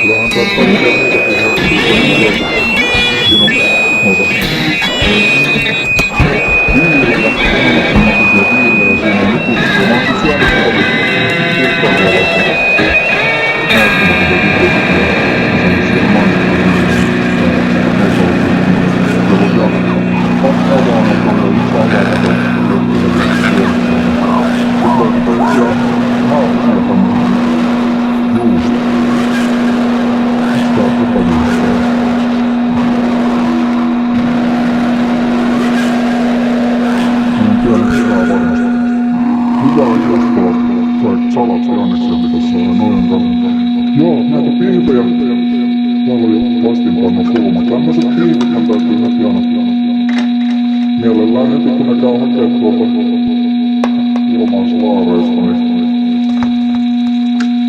Kyllähän tää kaikkea muutakin näkyy sen sieltä. Siinä on noita viilejä, enemmän makuisia viilejä. Siinä on lukuisia. Mä oon kyllä syönyt paljon kirkkaanruolaista maistunut tätä jukusia. Semmosia maistunut. Ja tosiaan kaksi avaamaton ja yksi avaamaton. Sitten tämmösiä haasia tämmösiä juustoja. Tää kupajuustoja. Tiedän hyvää varmasti. Hyvää juustoa tai salattianneksia pitäis saada noin kanssa. Joo, näitä piipejä. Täällä on jo paistinpannon kulma. Tämmöset piipithän täytyy heti aina mielellään heti kun ne käy hakee tuolta ilmanslaareista, niin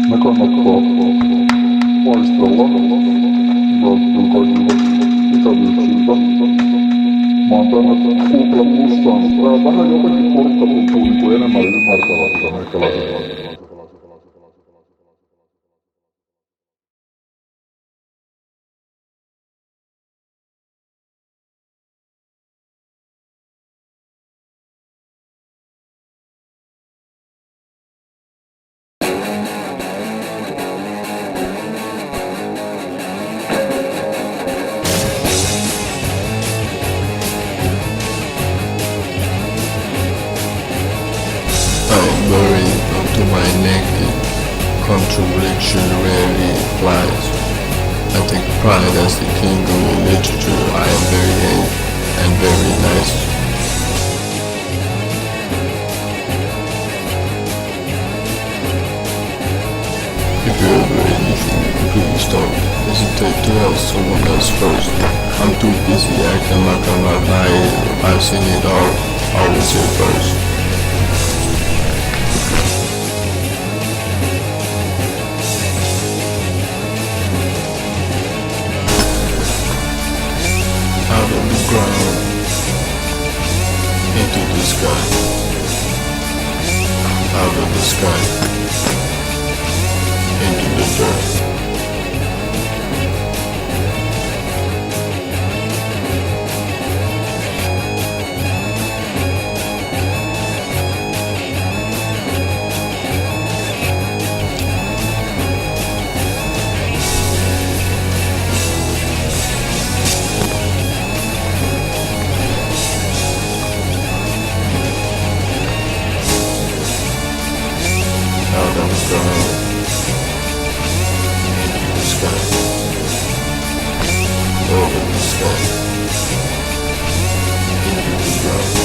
ne kannattaa paistella. Välttyy kaikilta ikävyyksiltä. Mä oon tänne Google Plussaan. Tää vähän jotenkin porukka tuntuu niinku enemmän ymmärtävän sitä meikäläisen. I'm buried up to my neck in contradiction rarely flies. I take pride as the king of literature. I am very young and very nice. If you ever anything, please don't hesitate to ask someone else first. I'm too busy acting like I'm not naive. I've seen it all, always here first. Out of the ground, into the sky, out of the sky, into the dirt. Out of the ground, into the sky, over the sky, into the ground.